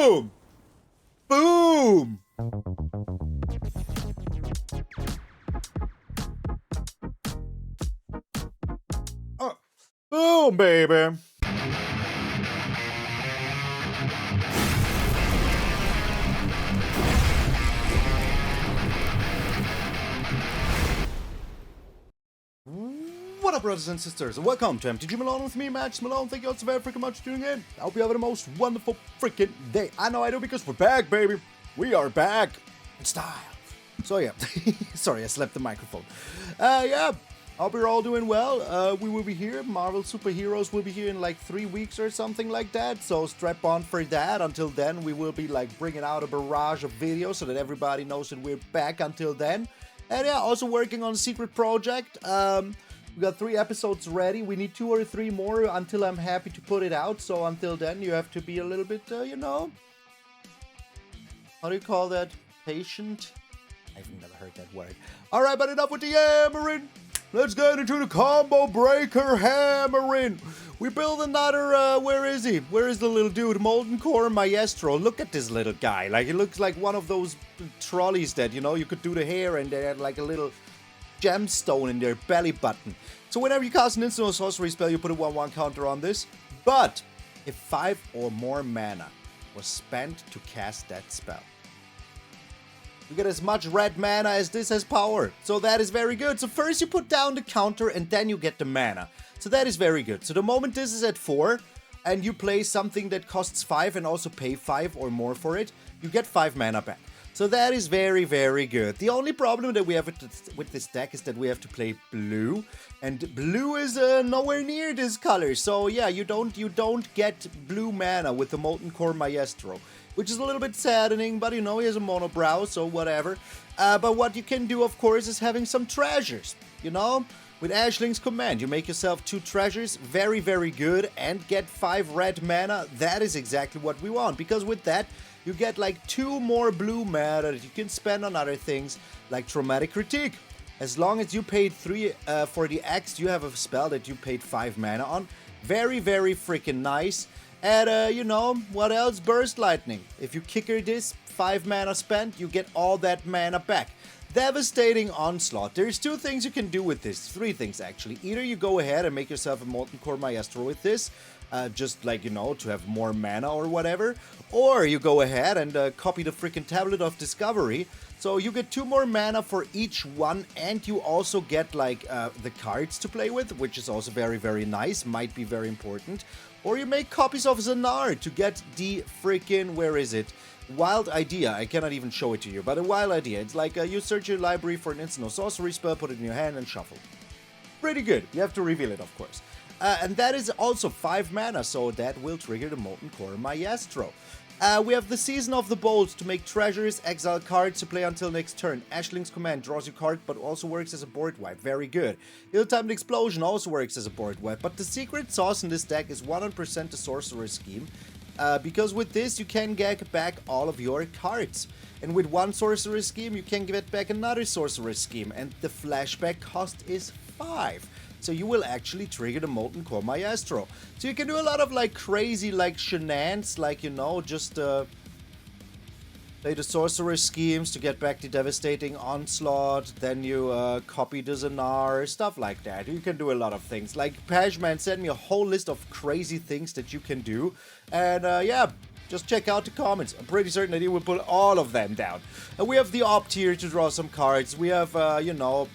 Boom! Boom! Boom, baby! What up, brothers and sisters, and welcome to MTG Malone with me, MtgA Malone. Thank you all so very freaking much for tuning in. I hope you have the most wonderful freaking day. I know I do, because we're back, baby. We are back in style. So yeah, sorry, I slapped the microphone. Yeah, I hope you're all doing well. We will be here. Marvel superheroes will be here in like 3 weeks or something like that. So strap on for that. Until then, we will be like bringing out a barrage of videos so that everybody knows that we're back until then. And yeah, also working on a secret project. We got 3 episodes ready. We need 2 or 3 more until I'm happy to put it out. So until then, you have to be a little bit, you know, how do you call that? Patient? I've never heard that word. All right, but enough with the hammering. Let's get into the combo breaker hammering. We build another, where is he? Where is the little dude? Molten-Core Maestro. Look at this little guy. Like, he looks like one of those trolleys that, you know, you could do the hair and they had like a little gemstone in their belly button. So whenever you cast an instant or sorcery spell, you put a 1/1 counter on this. But if 5 or more mana was spent to cast that spell, you get as much red mana as this has power. So that is very good. So first you put down the counter and then you get the mana. So that is very good. So the moment this is at 4 and you play something that costs 5 and also pay 5 or more for it, you get 5 mana back. So that is very, very good. The only problem that we have with this deck is that we have to play blue, and blue is nowhere near this color. So yeah, you don't get blue mana with the Molten-Core Maestro, which is a little bit saddening. But you know, he has a mono brow, so whatever. But what you can do, of course, is having some treasures. You know, with Ashling's command, you make yourself 2 treasures, very, very good, and get 5 red mana. That is exactly what we want, because with that, you get like 2 more blue mana that you can spend on other things like Traumatic Critique. As long as you paid 3 for the X, you have a spell that you paid 5 mana on. Very, very freaking nice. And you know, what else? Burst Lightning. If you kicker this, 5 mana spent, you get all that mana back. Devastating Onslaught. There's 2 things you can do with this. 3 things actually. Either you go ahead and make yourself a Molten-Core Maestro with this, just like, you know, to have more mana or whatever. Or you go ahead and copy the freaking Tablet of Discovery. So you get 2 more mana for each one, and you also get like the cards to play with, which is also very, very nice, might be very important. Or you make copies of Sanar to get the freaking, where is it? Wild idea. I cannot even show it to you, but a wild idea. It's like you search your library for an instant or sorcery spell, put it in your hand and shuffle. Pretty good. You have to reveal it, of course. And that is also 5 mana, so that will trigger the Molten-Core Maestro. We have the Season of the Bolt to make treasures, exile cards to play until next turn. Ashling's command draws you card, but also works as a board wipe. Very good. Ill-Timed Explosion also works as a board wipe, but the secret sauce in this deck is 100% the Sorceress scheme. Because with this, you can get back all of your cards. And with one Sorceress scheme, you can get back another Sorceress scheme. And the flashback cost is 5. So you will actually trigger the Molten-Core Maestro. So you can do a lot of like crazy like shenanigans, like, you know, just play the Sorceress schemes to get back the Devastating Onslaught. Then you copy the Sanar, stuff like that. You can do a lot of things. Like Pashman sent me a whole list of crazy things that you can do. And yeah, just check out the comments. I'm pretty certain that he will put all of them down. And we have the opt here to draw some cards. We have, you know,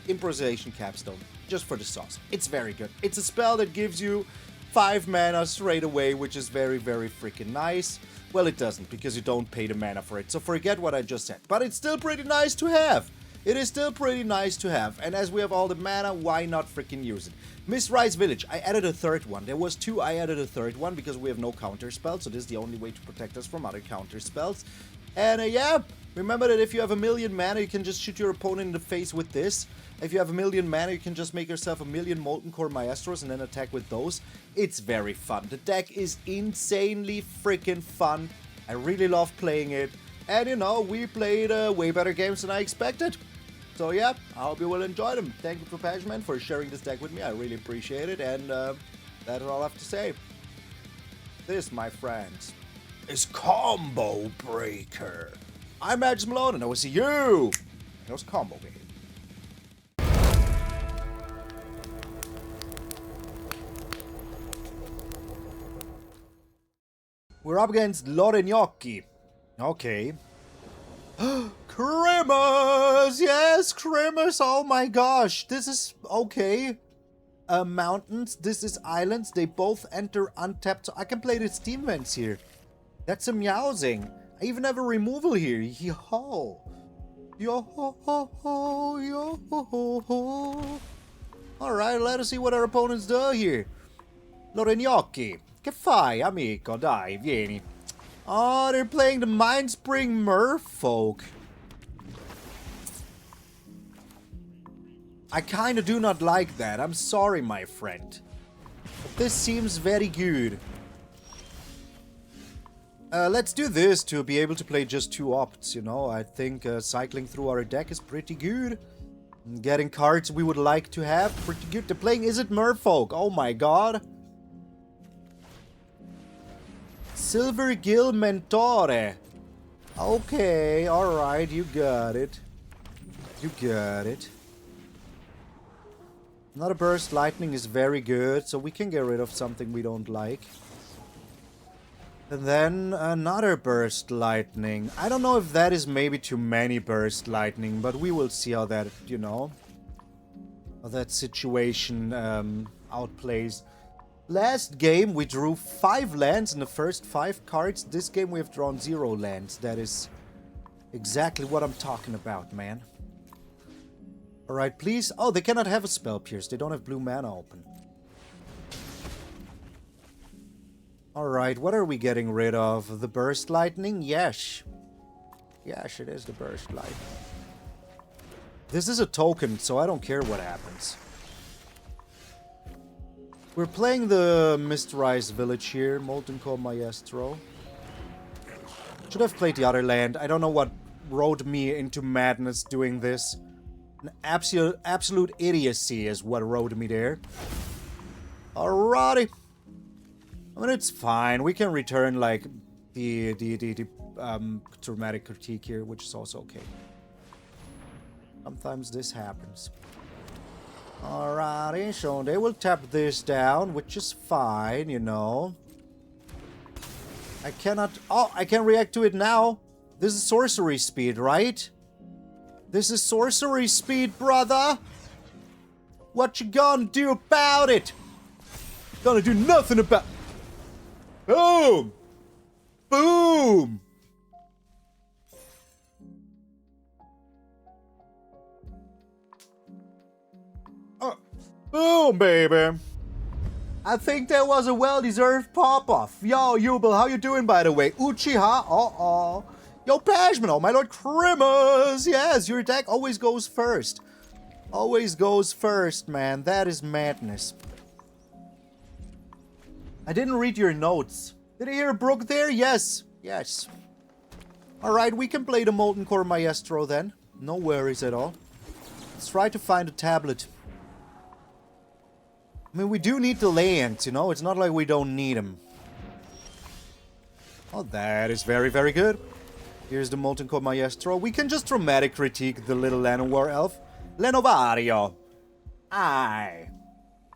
Improvisation Capstone. Just for the sauce. It's very good. It's a spell that gives you 5 mana straight away, which is very, very freaking nice. Well, it doesn't, because you don't pay the mana for it, so forget what I just said. But it's still pretty nice to have. It is still pretty nice to have. And as we have all the mana, why not freaking use it? Mistrise Village. I added a 3rd one. There was 2, I added a 3rd one because we have no counter spells, so this is the only way to protect us from other counter spells. And yeah, remember that if you have a million mana, you can just shoot your opponent in the face with this. If you have a million mana, you can just make yourself a million Molten-Core Maestros and then attack with those. It's very fun. The deck is insanely freaking fun. I really love playing it. And you know, we played way better games than I expected. So yeah, I hope you will enjoy them. Thank you for Pashman for sharing this deck with me. I really appreciate it. And that's all I have to say. This, my friends, is Combo Breaker. I'm MtgA Malone, and I will see you. That was Combo Breaker. We're up against Gnocchi. Okay. Crimmers! Yes, Crimmers! Oh my gosh, this is okay. Mountains, this is islands. They both enter untapped, so I can play the steam vents here. That's a meowsing. I even have a removal here. Yo-ho. Yo-ho-ho-ho. Yo-ho-ho-ho. Alright, let us see what our opponents do here. Gnocchi. Che fai, amico? Dai, vieni. Oh, they're playing the Mindspring Merfolk. I kinda do not like that. I'm sorry, my friend. But this seems very good. Let's do this to be able to play just 2 opts, you know. I think cycling through our deck is pretty good. Getting cards we would like to have, pretty good. They're playing Is It Merfolk? Oh my god. Silver Gill Mentore. Okay, alright, you got it. You got it. Another Burst Lightning is very good, so we can get rid of something we don't like. And then another Burst Lightning. I don't know if that is maybe too many Burst Lightning, but we will see how that, you know, how that situation outplays. Last game we drew 5 lands in the first 5 cards. This game we have drawn 0 lands. That is exactly what I'm talking about, man. Alright, please. Oh, they cannot have a Spell Pierce. They don't have blue mana open. Alright, what are we getting rid of? The Burst Lightning? Yes. Yes, it is the Burst Lightning. This is a token, so I don't care what happens. We're playing the Mistrise Village here, Molten-Core Maestro. Should have played the other land. I don't know what rode me into madness doing this. An absolute idiocy is what rode me there. Alrighty. I mean, it's fine. We can return, like, the dramatic critique here, which is also okay. Sometimes this happens. Alrighty, so they will tap this down, which is fine, you know. I cannot... Oh, I can react to it now. This is sorcery speed, right? This is sorcery speed, brother. What you gonna do about it? Gonna do nothing about... Boom! Boom! Boom, baby. I think that was a well-deserved pop-off. Yo, Yubel, how you doing, by the way? Uchiha, uh-oh. Yo, Pashman, oh my lord, Crimmers. Yes, your deck always goes first. Always goes first, man. That is madness. I didn't read your notes. Did I hear Brook there? Yes. Yes. Alright, we can play the Molten-Core Maestro then. No worries at all. Let's try to find a tablet. I mean, we do need the lands, you know? It's not like we don't need them. Oh, that is very, very good. Here's the Molten-Core Maestro. We can just dramatic critique the little Llanowar Elf. Lenovario. Aye.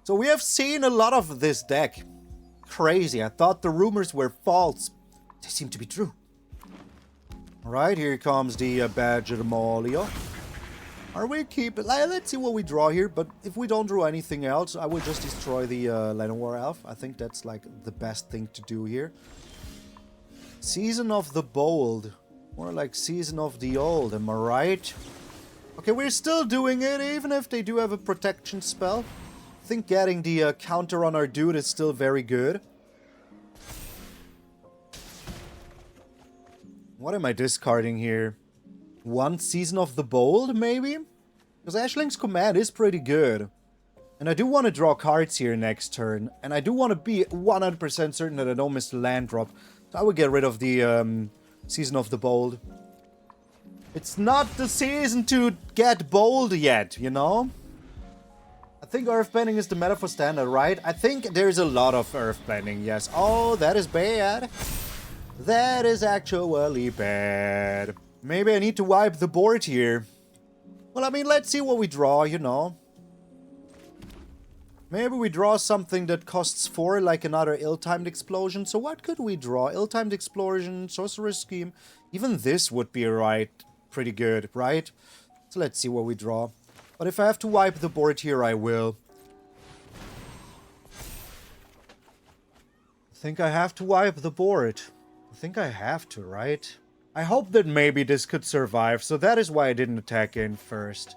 So we have seen a lot of this deck. Crazy. I thought the rumors were false. They seem to be true. Alright, here comes the Badger Molio. Are we keeping... Let's see what we draw here, but if we don't draw anything else, I will just destroy the Llanowar Elf. I think that's, like, the best thing to do here. Season of the Bold. More like Season of the Old, am I right? Okay, we're still doing it, even if they do have a protection spell. I think getting the counter on our dude is still very good. What am I discarding here? One Season of the Bold, maybe? Because Ashling's command is pretty good. And I do want to draw cards here next turn. And I do want to be 100% certain that I don't miss the land drop. So I will get rid of the Season of the Bold. It's not the season to get bold yet, you know? I think Earthbending is the meta for Standard, right? I think there's a lot of Earthbending, yes. Oh, that is bad. That is actually bad. Maybe I need to wipe the board here. Well, I mean, let's see what we draw, you know. Maybe we draw something that costs 4, like another ill-timed explosion. So what could we draw? Ill-timed explosion, sorceress scheme. Even this would be pretty good, right? So let's see what we draw. But if I have to wipe the board here, I will. I think I have to wipe the board. I think I have to, right? I hope that maybe this could survive, so that is why I didn't attack in first.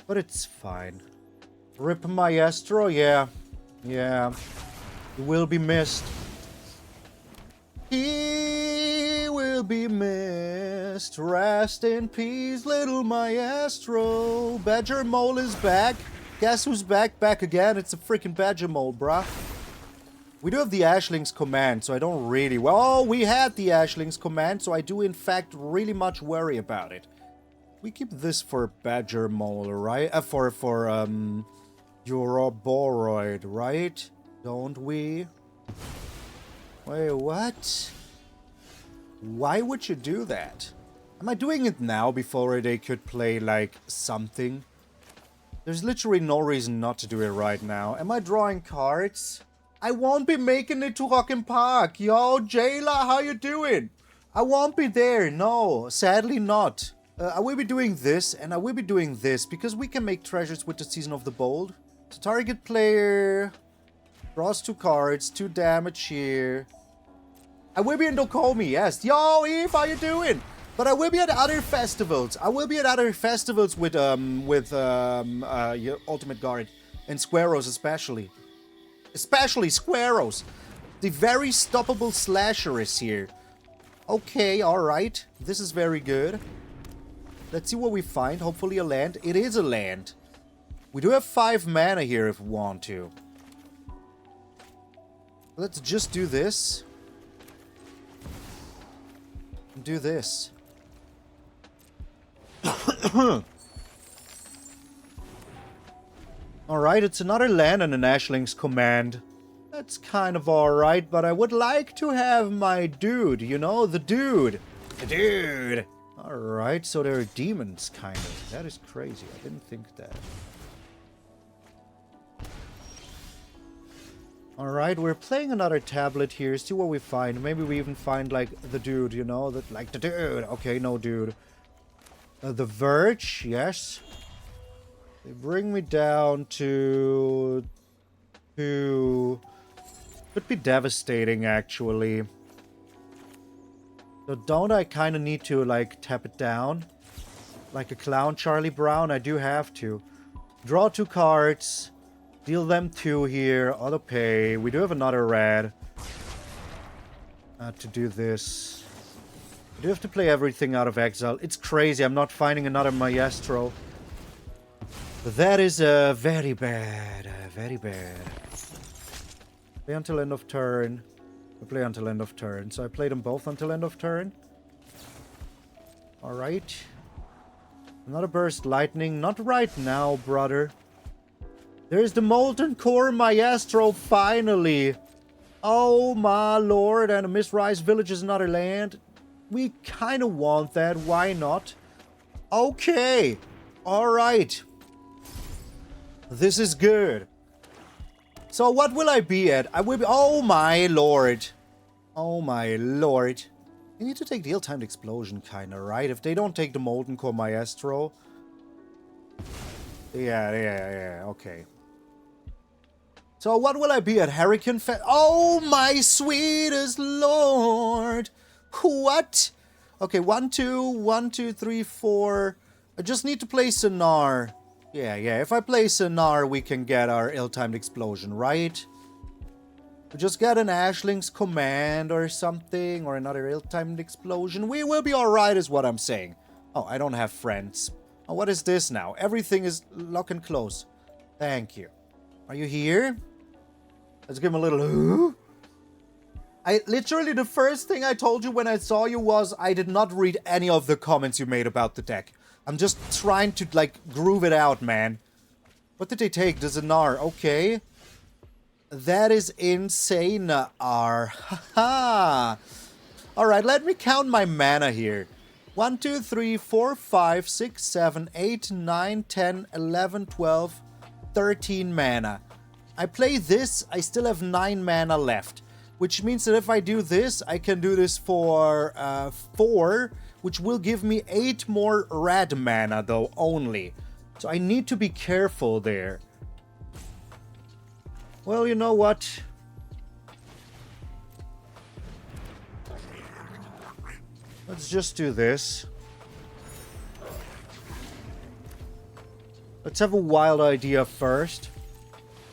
But it's fine. Rip Maestro, yeah. Yeah. He will be missed. He will be missed. Rest in peace, little Maestro. Badger Mole is back. Guess who's back? Back again. It's a freaking Badger Mole, bruh. We do have the Ashling's command, so I don't really... Well, we had the Ashling's command, so I do in fact really much worry about it. We keep this for Badger Mole, right? For Euroboroid, right? Don't we? Wait, what? Why would you do that? Am I doing it now before they could play, like, something? There's literally no reason not to do it right now. Am I drawing cards? I won't be making it to Rockin' Park. Yo, Jayla, how you doing? I won't be there. No, sadly not. I will be doing this, and I will be doing this, because we can make treasures with the Season of the Bold. So target player draws 2 cards, 2 damage here. I will be in Dokomi, yes. Yo, Eve, how you doing? But I will be at other festivals. I will be at other festivals with your Ultimate Guard and Squaros especially. Especially Squaros. The very stoppable slasher is here. Okay, alright. This is very good. Let's see what we find. Hopefully a land. It is a land. We do have 5 mana here if we want to. Let's just do this. And do this. Alright, it's another land and an Ashling's command. That's kind of alright, but I would like to have my dude, you know? The dude. The dude. Alright, so there are demons, kind of. That is crazy. I didn't think that. Alright, we're playing another tablet here. See what we find. Maybe we even find, like, the dude, you know? Like, the dude. Okay, no dude. The Verge, yes. They bring me down to... Could be devastating, actually. So don't I kind of need to, like, tap it down? Like a clown Charlie Brown? I do have to. Draw 2 cards. Deal them 2 here. Auto pay. We do have another red. To do this. I do have to play everything out of exile. It's crazy. I'm not finding another Maestro. That is very bad. Very bad. Play until end of turn. I play until end of turn. So I play them both until end of turn. Alright. Another burst lightning. Not right now, brother. There's the Molten-Core Maestro, finally. Oh my lord, and a Mistrise Village is another land. We kind of want that, why not? Okay, alright. This is good. So what will I be at? I will be... Oh my lord. Oh my lord. You need to take the ill-timed explosion, kinda, right? If they don't take the Molten-Core Maestro... Yeah, okay. So what will I be at? Hurricane Fest? Oh my sweetest lord! What? Okay, 1, 2, 1, 2, 3, 4. I just need to play Sanar. Yeah, if I play Sanar, we can get our ill-timed explosion, right? We just get an Ashling's command or something, or another ill-timed explosion. We will be alright is what I'm saying. Oh, I don't have friends. Oh, what is this now? Everything is lock and close. Thank you. Are you here? Let's give him a little... Literally, the first thing I told you when I saw you was I did not read any of the comments you made about the deck. I'm just trying to, like, groove it out, man. What did they take? The Sanar. Okay. That is insane. Haha. Alright, let me count my mana here. 1, 2, 3, 4, 5, 6, 7, 8, 9, 10, 11, 12, 13 mana. I play this, I still have 9 mana left. Which means that if I do this, I can do this for 4, which will give me 8 more red mana though, only. So I need to be careful there. Well, you know what? Let's just do this. Let's have a wild idea first.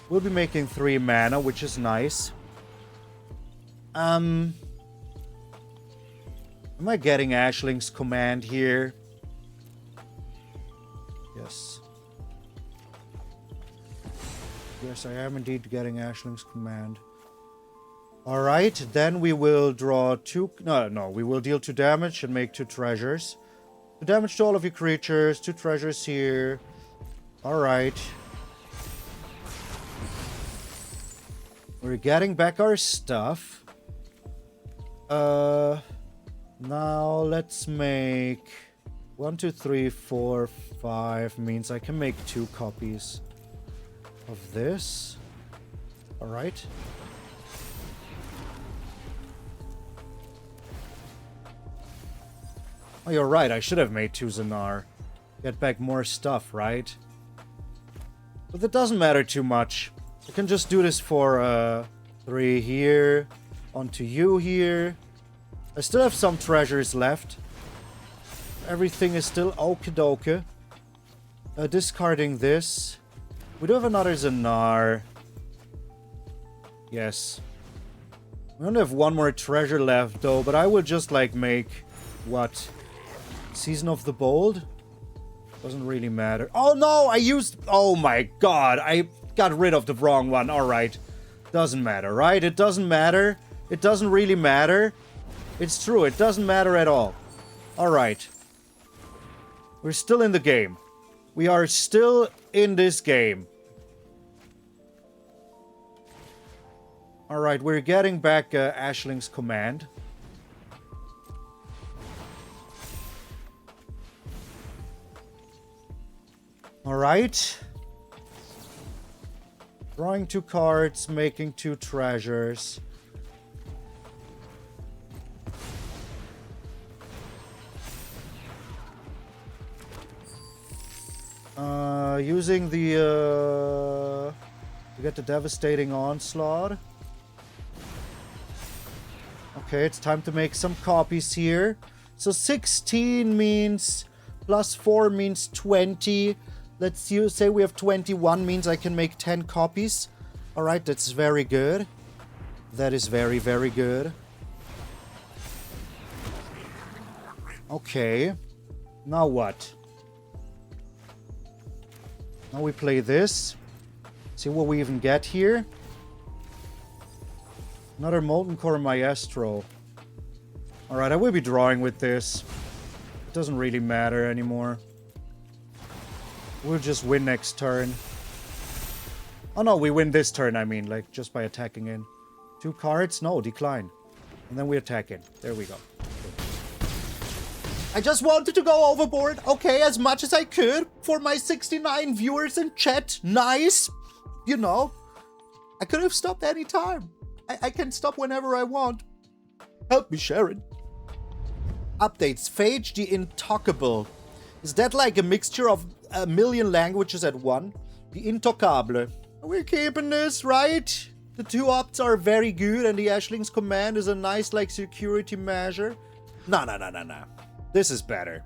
We'll be making 3 mana, which is nice. Am I getting Ashling's command here? Yes. Yes, I am indeed getting Ashling's command. Alright, then we will draw 2... No, we will deal 2 damage and make 2 treasures. 2 damage to all of your creatures, 2 treasures here. Alright. We're getting back our stuff. Now let's make 1, 2, 3, 4, 5 means I can make 2 copies of this. Alright. Oh, you're right. I should have made 2 Sanar. Get back more stuff, right? But that doesn't matter too much. I can just do this for 3 here. Onto you here. I still have some treasures left. Everything is still okie-dokie. Discarding this. We do have another Sanar. Yes. We only have 1 more treasure left, though. But I will just, like, make... What? Season of the Bold? Doesn't really matter. Oh, no! I used... Oh, my God. I got rid of the wrong one. Alright. Doesn't matter, right? It doesn't matter. It doesn't really matter. It's true. It doesn't matter at all. Alright. We're still in the game. We are still in this game. Alright, we're getting back Ashling's command. Alright. Drawing 2 cards, making 2 treasures. Using the, to get the Devastating Onslaught. Okay, it's time to make some copies here. So 16 means plus 4 means 20. Let's say we have 21 means I can make 10 copies. Alright, that's very good. That is very, very good. Okay. Now what? Now we play this. See what we even get here. Another Molten-Core Maestro. Alright, I will be drawing with this. It doesn't really matter anymore. We'll just win next turn. Oh no, we win this turn, I mean, like, just by attacking in. 2 cards? No, decline. And then we attack in. There we go. I just wanted to go overboard, okay, as much as I could for my 69 viewers in chat. Nice. You know, I could have stopped any time. I can stop whenever I want. Help me, Sharon. Updates. Phage the Intocable. Is that like a mixture of a million languages at one? The Intocable. We're keeping this, right? The 2 opts are very good and the Ashling's command is a nice, like, security measure. No. This is better.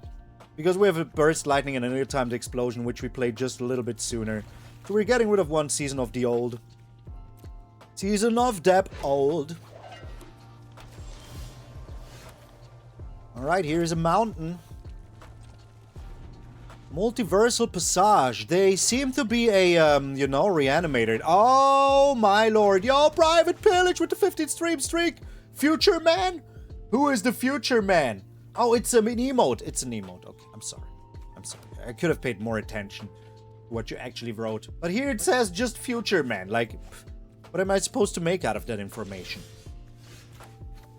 Because we have a Burst Lightning and an Ill-Timed Explosion, which we played just a little bit sooner. So we're getting rid of 1 Season of the Old. Season of Dep Old. Alright, here's a mountain. Multiversal Passage. They seem to be a, you know, reanimated. Oh, my lord. Yo, Private Pillage with the 15th stream streak. Future Man? Who is the Future Man? Oh, it's an emote. It's an emote. Okay, I'm sorry. I could have paid more attention to what you actually wrote. But here it says just Future Man. Like, what am I supposed to make out of that information?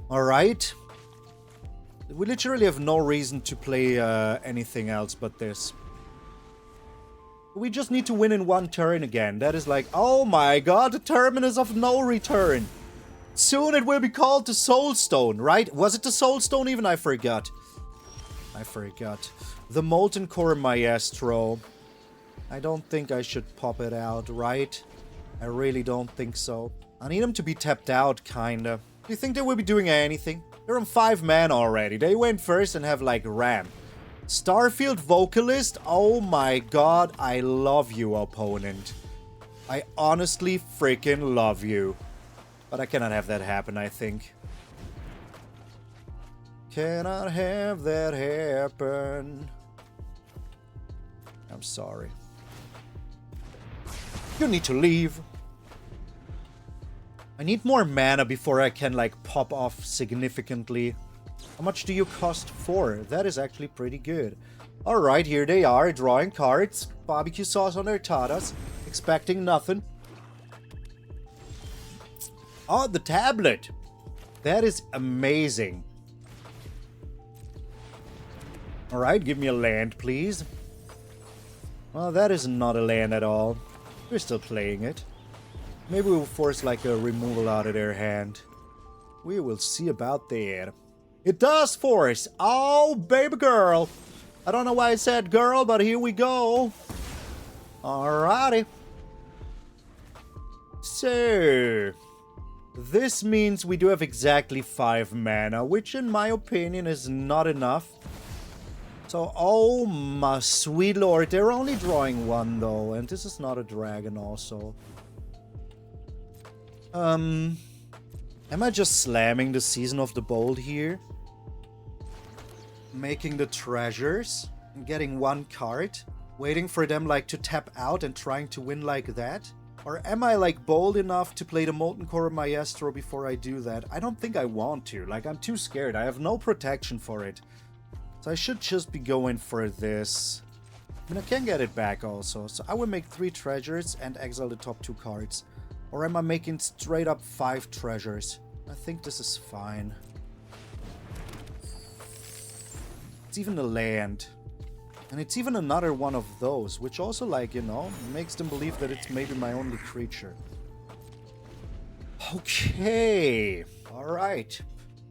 Alright. We literally have no reason to play anything else but this. We just need to win in one turn again. That is like, oh my god, the terminus of no return. Soon it will be called the Soulstone, right? Was it the Soulstone even? I forgot. The Molten-Core Maestro. I don't think I should pop it out, right? I really don't think so. I need him to be tapped out, kinda. Do you think they will be doing anything? They're on 5 mana already. They went first and have, like, Ram. Starfield Vocalist? Oh my god, I love you, opponent. I honestly freaking love you. But I cannot have that happen, I think. Cannot have that happen. I'm sorry. You need to leave. I need more mana before I can, like, pop off significantly. How much do you cost for? That is actually pretty good. Alright, here they are, drawing cards. Barbecue sauce on their tatas. Expecting nothing. Oh, the tablet. That is amazing. Alright, give me a land, please. Well, that is not a land at all. We're still playing it. Maybe we'll force like a removal out of their hand. We will see about that. It does force. Oh, baby girl. I don't know why I said girl, but here we go. Alrighty. So, this means we do have exactly 5 mana, which in my opinion is not enough. So, oh my sweet lord, they're only drawing 1 though, and this is not a dragon also. Am I just slamming the Season of the Bold here? Making the treasures and getting 1 card? Waiting for them like to tap out and trying to win like that? Or am I like bold enough to play the Molten-Core Maestro before I do that? I don't think I want to. Like, I'm too scared. I have no protection for it. So I should just be going for this. I mean, I can get it back also. So I will make 3 treasures and exile the top 2 cards. Or am I making straight up 5 treasures? I think this is fine. It's even a land. And it's even another one of those, which also, like, you know, makes them believe that it's maybe my only creature. Okay. Alright.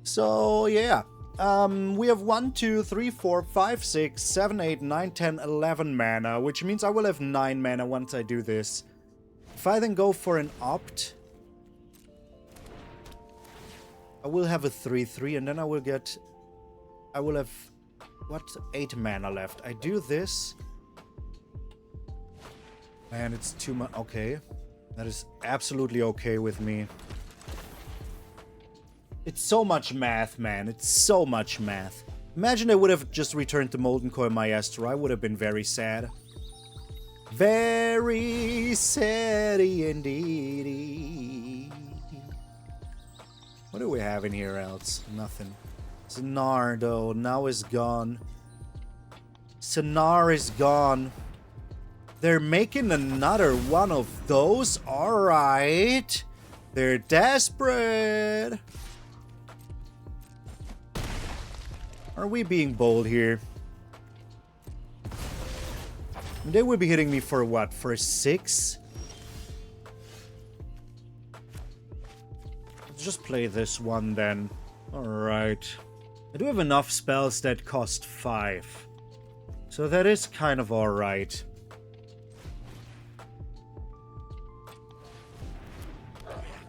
So, yeah. We have 1, 2, 3, 4, 5, 6, 7, 8, 9, 10, 11 mana, which means I will have 9 mana once I do this. If I then go for an opt, I will have a 3/3, and then I will have, what, 8 mana left. I do this, and it's too much. Okay, that is absolutely okay with me. It's so much math, man. It's so much math. Imagine I would have just returned the Molten-Core Maestro. I would have been very sad. Very sad indeed. What do we have in here else? Nothing. Sanar, though, now is gone. Sanar is gone. They're making another one of those? Alright. They're desperate. Are we being bold here? They will be hitting me for what? For 6? Let's just play this one then. Alright. I do have enough spells that cost 5. So that is kind of alright.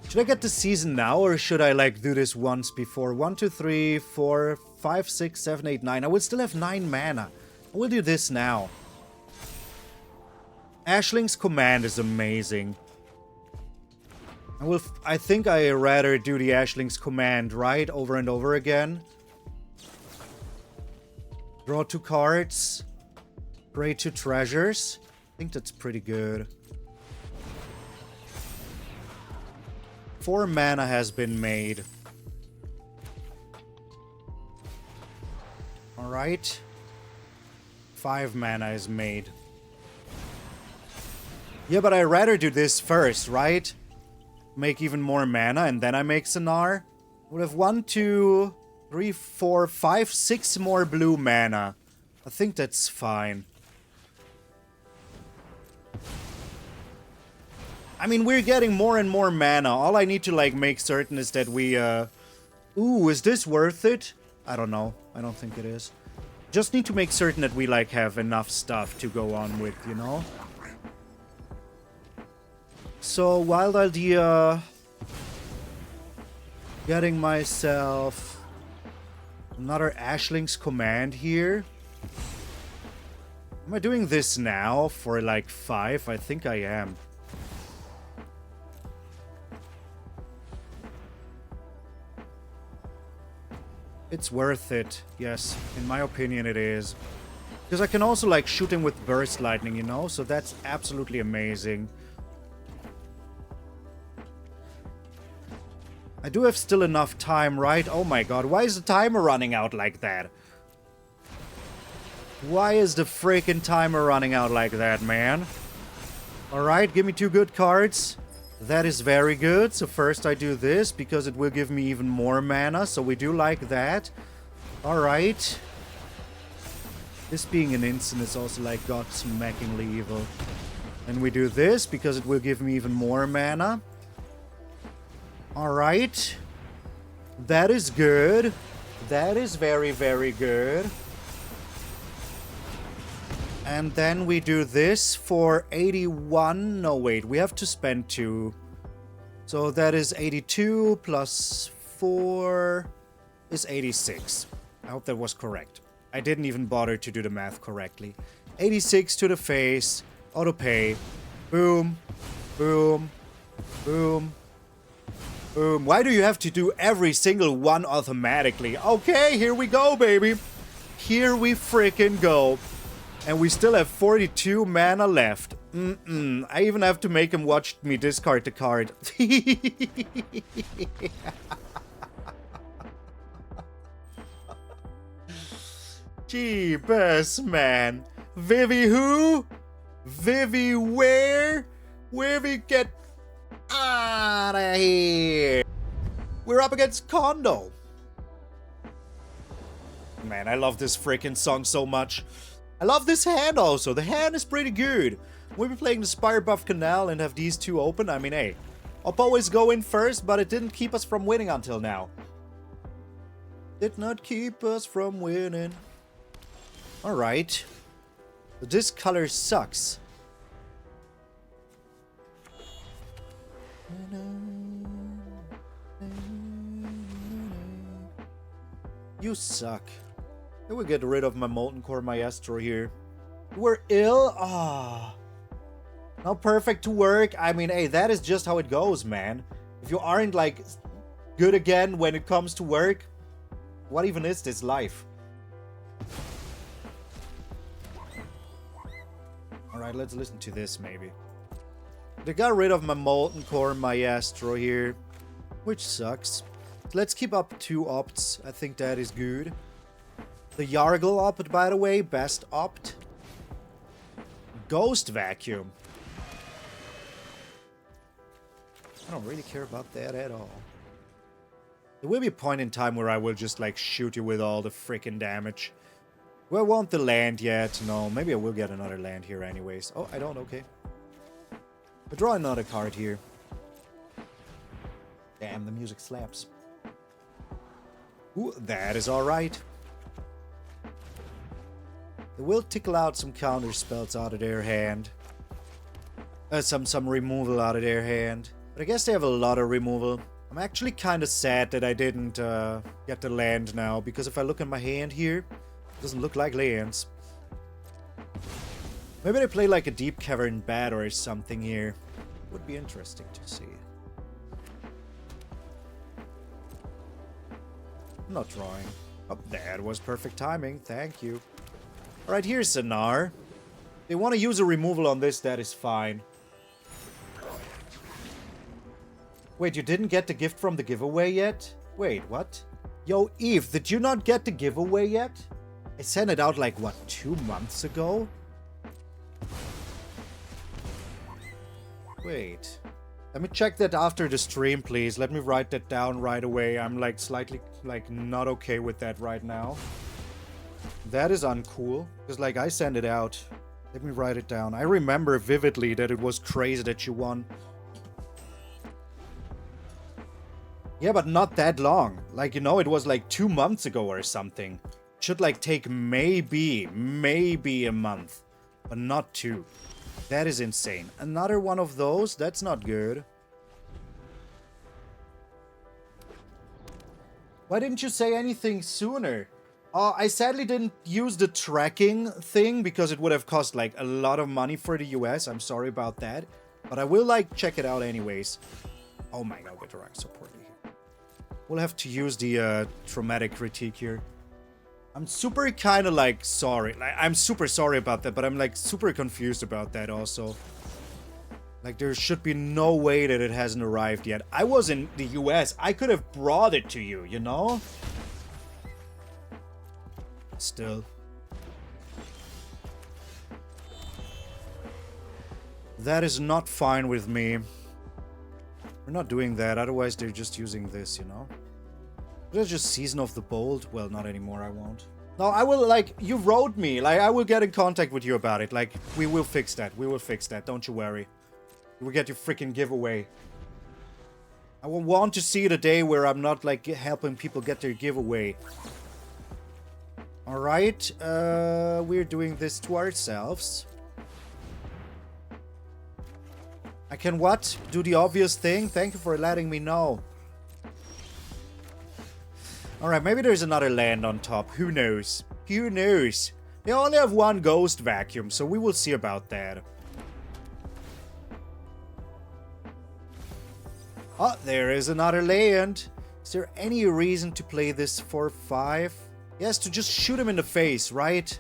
Should I get the season now, or should I like do this once before? 1, 2, 3, 4, 5, 6, 7, 8, 9. I will still have 9 mana. I will do this now. Ashling's command is amazing. I think I rather do the Ashling's command, right? Over and over again. Draw 2 cards. Create 2 treasures. I think that's pretty good. 4 mana has been made. Alright. 5 mana is made. Yeah, but I'd rather do this first, right? Make even more mana, and then I make Sanar. Would have 1, 2, 3, 4, 5, 6 more blue mana. I think that's fine. I mean, we're getting more and more mana. All I need to, like, make certain is that we, Ooh, is this worth it? I don't know. I don't think it is. Just need to make certain that we, like, have enough stuff to go on with, you know? So, wild idea... Getting myself... another Ashling's Command here. Am I doing this now for, like, 5? I think I am. It's worth it. Yes, in my opinion it is. Because I can also, like, shoot him with Burst Lightning, you know? So that's absolutely amazing. I do have still enough time, right? Oh my god, why is the timer running out like that? Why is the freaking timer running out like that, man? Alright, give me 2 good cards. That is very good. So first I do this, because it will give me even more mana. So we do like that. Alright. This being an instant is also like god-smackingly evil. And we do this, because it will give me even more mana. Alright. That is good. That is very, very good. And then we do this for 81. No, wait. We have to spend 2. So that is 82 plus 4 is 86. I hope that was correct. I didn't even bother to do the math correctly. 86 to the face. Auto pay. Boom. Boom. Boom. Boom. Why do you have to do every single one automatically? Okay, here we go, baby. Here we freaking go. And we still have 42 mana left. I even have to make him watch me discard the card. Jeebus, man. Vivi who? Vivi where? Where we get out of here? We're up against Kondo. Man, I love this freaking song so much. I love this hand also. The hand is pretty good. We'll be playing the Spirebluff Canal and have these 2 open. I mean, hey, Oppo is going first, but it didn't keep us from winning until now. Did not keep us from winning. Alright. This color sucks. You suck. I will get rid of my Molten-Core Maestro here. We're ill? Ah. Not perfect to work. I mean, hey, that is just how it goes, man. If you aren't, like, good again when it comes to work, what even is this life? Alright, let's listen to this, maybe. They got rid of my Molten-Core Maestro here, which sucks. Let's keep up 2 opts. I think that is good. The Yargle opt, by the way, best opt. Ghost Vacuum. I don't really care about that at all. There will be a point in time where I will just, like, shoot you with all the freaking damage. Do I want the land yet? No, maybe I will get another land here anyways. Oh, I don't, okay. I'll draw another card here. Damn, the music slaps. Ooh, that is alright. They will tickle out some counter spells out of their hand. Some removal out of their hand. But I guess they have a lot of removal. I'm actually kind of sad that I didn't get the land now, because if I look at my hand here, it doesn't look like lands. Maybe they play like a Deep Cavern Bat or something here. Would be interesting to see. I'm not drawing. Oh, that was perfect timing. Thank you. Alright, here's Sanar. They want to use a removal on this, that is fine. Wait, you didn't get the gift from the giveaway yet? Wait, what? Yo, Eve, did you not get the giveaway yet? I sent it out like, what, 2 months ago? Wait. Let me check that after the stream, please. Let me write that down right away. I'm like slightly like not okay with that right now. That is uncool. Because like I sent it out. Let me write it down. I remember vividly that it was crazy that you won. Yeah, but not that long. Like, you know, it was like 2 months ago or something. Should like take maybe a month. But not 2. That is insane. Another one of those? That's not good. Why didn't you say anything sooner? I sadly didn't use the tracking thing because it would have cost like a lot of money for the US. I'm sorry about that. But I will like check it out anyways. Oh my god, get the rank support here. We'll have to use the traumatic critique here. I'm super kind of like sorry. Like, I'm super sorry about that, but I'm like super confused about that also. Like there should be no way that it hasn't arrived yet. I was in the US. I could have brought it to you, you know? Still. That is not fine with me. We're not doing that, otherwise they're just using this, you know? That's just Season of the Bold. Well, not anymore, I won't. No, I will, like, you wrote me. Like, I will get in contact with you about it. Like, we will fix that. We will fix that. Don't you worry. You will get your freaking giveaway. I will want to see the day where I'm not, like, helping people get their giveaway. Alright, we're doing this to ourselves. I can what? Do the obvious thing? Thank you for letting me know. Alright, maybe there's another land on top. Who knows? Who knows? They only have one ghost vacuum, so we will see about that. Oh, there is another land. Is there any reason to play this for 5? Yes, to just shoot him in the face, right?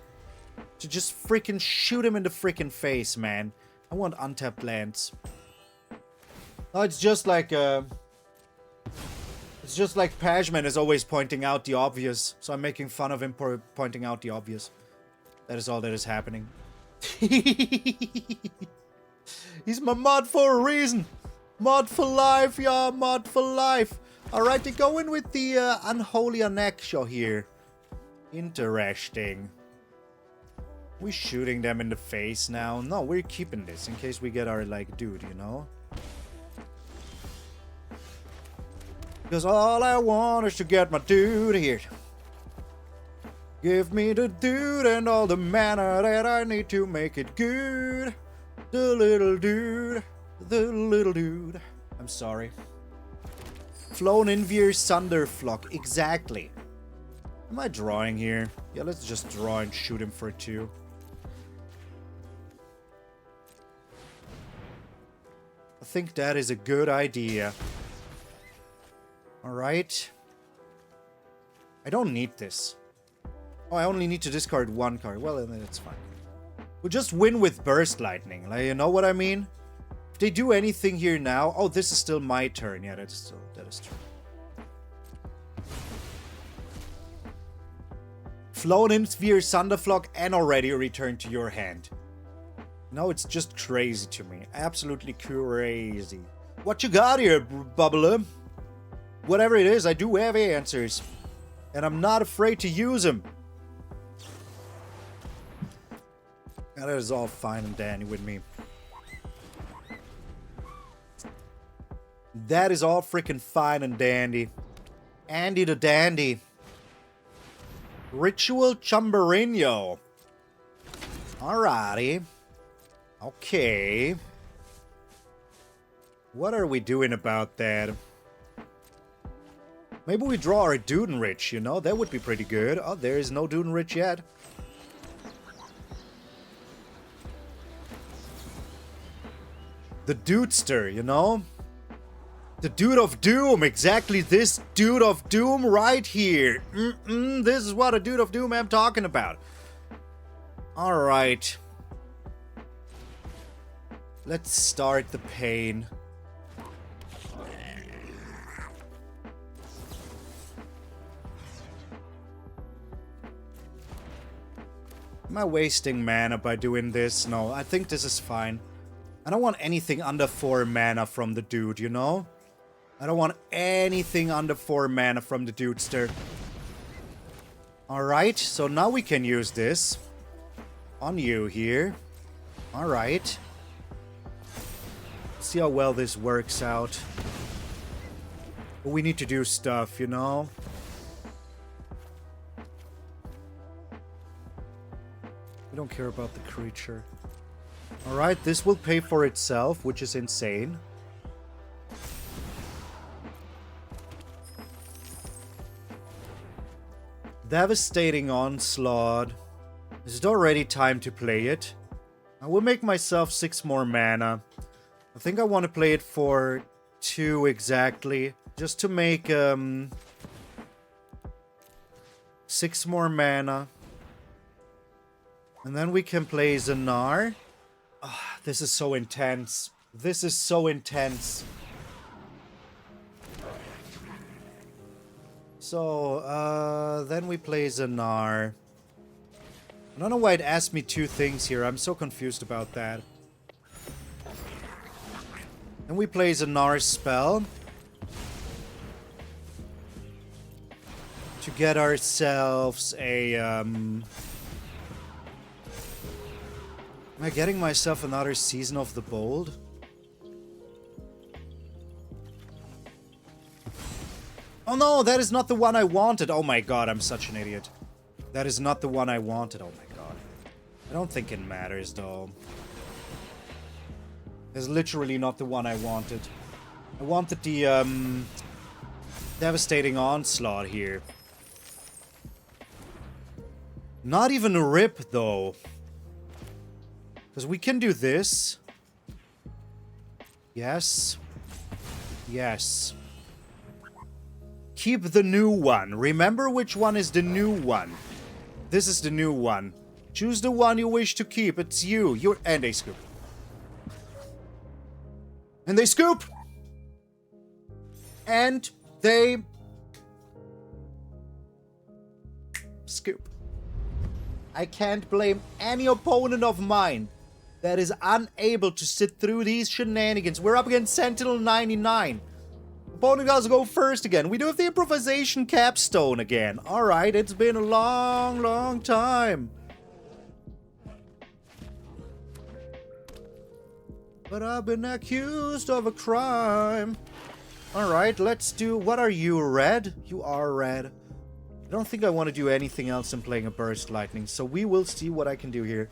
To just freaking shoot him in the freaking face, man. I want untapped lands. No, it's just like, it's just like Pashman is always pointing out the obvious. So I'm making fun of him for pointing out the obvious. That is all that is happening. He's my mod for a reason. Mod for life, yeah, mod for life. Alright, they go in with the Unholy Annexure here. Interesting. We're shooting them in the face now. No, we're keeping this in case we get our, like, dude, you know? Because all I want is to get my dude here. Give me the dude and all the mana that I need to make it good. The little dude. The little dude. I'm sorry. Flown in via Thunderflock. Exactly. Am I drawing here? Yeah, let's just draw and shoot him for 2. I think that is a good idea. Alright. I don't need this. Oh, I only need to discard 1 card. Well, then it's fine. We'll just win with Burst Lightning. Like, you know what I mean? If they do anything here now... Oh, this is still my turn. Yeah, that is true. Flown in Sphere Thunderflock and already returned to your hand. No, it's just crazy to me. Absolutely crazy. What you got here, Bubbler? Whatever it is, I do have answers. And I'm not afraid to use them. Now, that is all fine and dandy with me. That is all freaking fine and dandy. Andy the Dandy. Ritual Chumbarino. Alrighty. Okay. What are we doing about that? Maybe we draw our Dudenrich, you know? That would be pretty good. Oh, there is no Dudenrich yet. The Dudester, you know? The Dude of Doom, exactly this Dude of Doom right here. This is what a Dude of Doom I'm talking about. Alright. Let's start the pain. Am I wasting mana by doing this? No, I think this is fine. I don't want anything under 4 mana from the dude, you know? I don't want anything under 4 mana from the dudester. Alright, so now we can use this on you here. Alright. See how well this works out. But we need to do stuff, you know? We don't care about the creature. Alright, this will pay for itself, which is insane. Devastating Onslaught. Is it already time to play it? I will make myself 6 more mana. I think I want to play it for 2 exactly. Just to make 6 more mana. And then we can play Sanar. Oh, this is so intense. This is so intense. So, then we play Sanar. I don't know why it asked me 2 things here. I'm so confused about that. Then we play Sanar's spell. To get ourselves a, Am I getting myself another Season of the Bold? Oh no, that is not the one I wanted. Oh my god, I'm such an idiot. That is not the one I wanted. Oh my god. I don't think it matters though. It's literally not the one I wanted. I wanted the Devastating Onslaught here. Not even a rip though. Because we can do this. Yes. Yes. Keep the new one. Remember which one is the new one. This is the new one. Choose the one you wish to keep. It's you. And they scoop. And they scoop! And they... scoop. I can't blame any opponent of mine that is unable to sit through these shenanigans. We're up against Sentinel 99. Opponent has to go first again. We do have the Improvisation Capstone again. Alright, it's been a long, long time. But I've been accused of a crime. Alright, let's do... What are you, red? You are red. I don't think I want to do anything else than playing a Burst Lightning, so we will see what I can do here.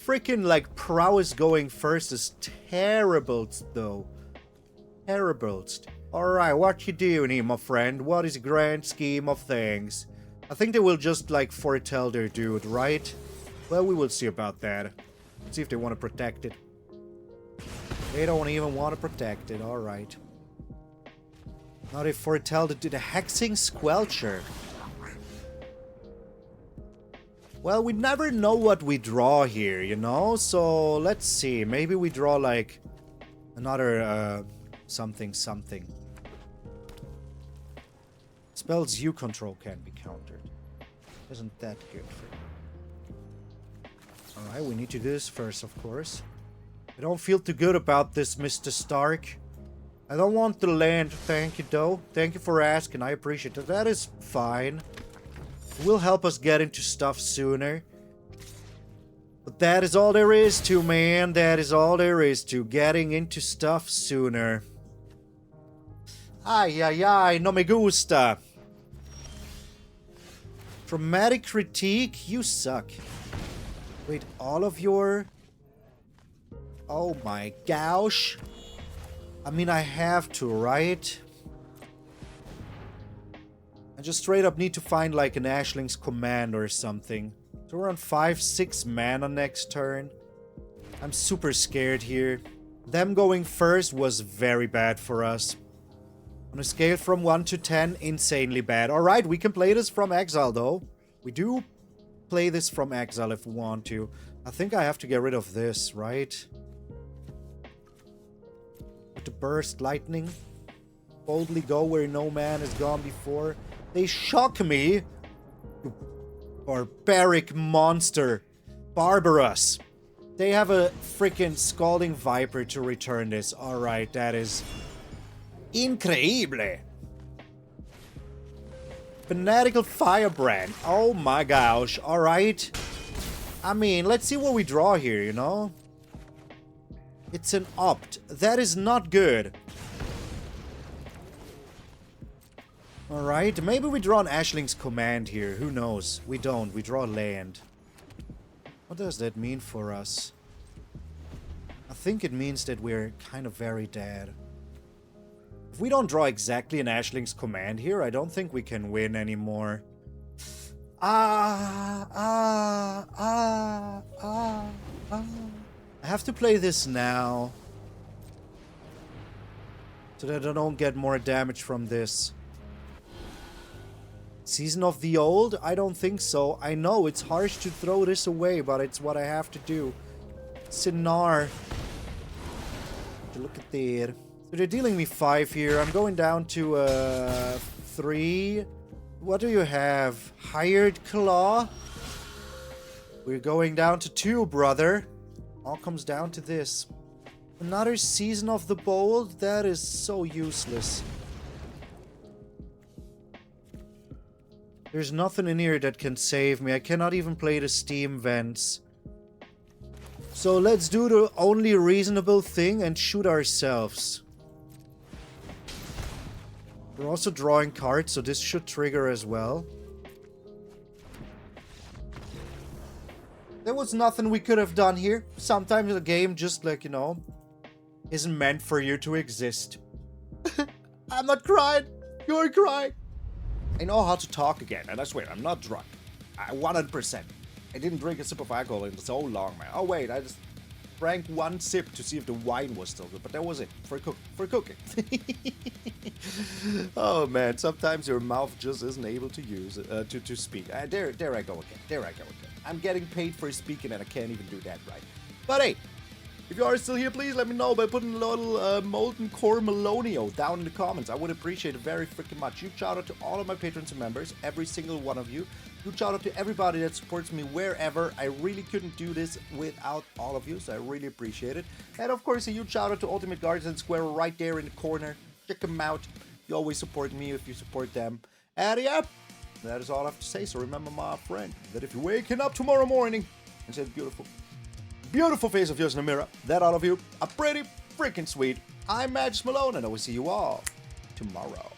Freaking, like, prowess going first is terrible, though. Terrible. Alright, what you doing here, my friend? What is the grand scheme of things? I think they will just, like, foretell their dude, right? Well, we will see about that. Let's see if they want to protect it. They don't even want to protect it, alright. Now they foretell the Hexing Squelcher. Well, we never know what we draw here, you know? So, let's see. Maybe we draw, like, another, something. Spells you control can be countered. Isn't that good for you? Alright, we need to do this first, of course. I don't feel too good about this, Mr. Stark. I don't want the land. Thank you, though. Thank you for asking. I appreciate it. That is fine. It will help us get into stuff sooner. But that is all there is to, man. That is all there is to getting into stuff sooner. Ay, ay, ay. No me gusta. Dramatic critique? You suck. Wait, all of your... Oh my gosh. I mean, I have to, right? I just straight up need to find like an Ashling's command or something. So we're on 5-6 mana next turn. I'm super scared here. Them going first was very bad for us. On a scale from 1 to 10, insanely bad. Alright, we can play this from exile though. We do play this from exile if we want to. I think I have to get rid of this, right? With the Burst Lightning. Boldly go where no man has gone before. They shock me. You barbaric monster. Barbarous. They have a freaking Scalding Viper to return this. Alright, that is increíble. Fanatical Firebrand. Oh my gosh. Alright. I mean, let's see what we draw here, you know? It's an opt. That is not good. Alright, maybe we draw an Ashling's Command here. Who knows? We don't. We draw land. What does that mean for us? I think it means that we're kind of very dead. If we don't draw exactly an Ashling's Command here, I don't think we can win anymore. I have to play this now. So that I don't get more damage from this. Season of the Old? I don't think so. I know it's harsh to throw this away, but it's what I have to do. Sanar. Look at that. So they're dealing me 5 here. I'm going down to 3. What do you have? Hired Claw? We're going down to 2, brother. All comes down to this. Another Season of the Bold? That is so useless. There's nothing in here that can save me. I cannot even play the Steam Vents. So let's do the only reasonable thing and shoot ourselves. We're also drawing cards, so this should trigger as well. There was nothing we could have done here. Sometimes the game just, like, you know, isn't meant for you to exist. I'm not crying. You're crying. I know how to talk again, and I swear, I'm not drunk. 100%. I didn't drink a sip of alcohol in so long, man. Oh, wait, I just drank 1 sip to see if the wine was still good, but that was it. For cooking. Oh, man, sometimes your mouth just isn't able to use to speak. There I go again. There I go again. I'm getting paid for speaking, and I can't even do that right. But hey, if you are still here, please let me know by putting a little Molten-Core Malone down in the comments. I would appreciate it very freaking much. Huge shout out to all of my patrons and members, every single one of you. Huge shout out to everybody that supports me wherever. I really couldn't do this without all of you, so I really appreciate it. And of course, a huge shout out to Ultimate Guardian Square right there in the corner. Check them out. You always support me if you support them. And yeah, that is all I have to say. So remember, my friend, that if you're waking up tomorrow morning and say beautiful face of yours in the mirror, that all of you are pretty freaking sweet. I'm MtgA Malone, and I will see you all tomorrow.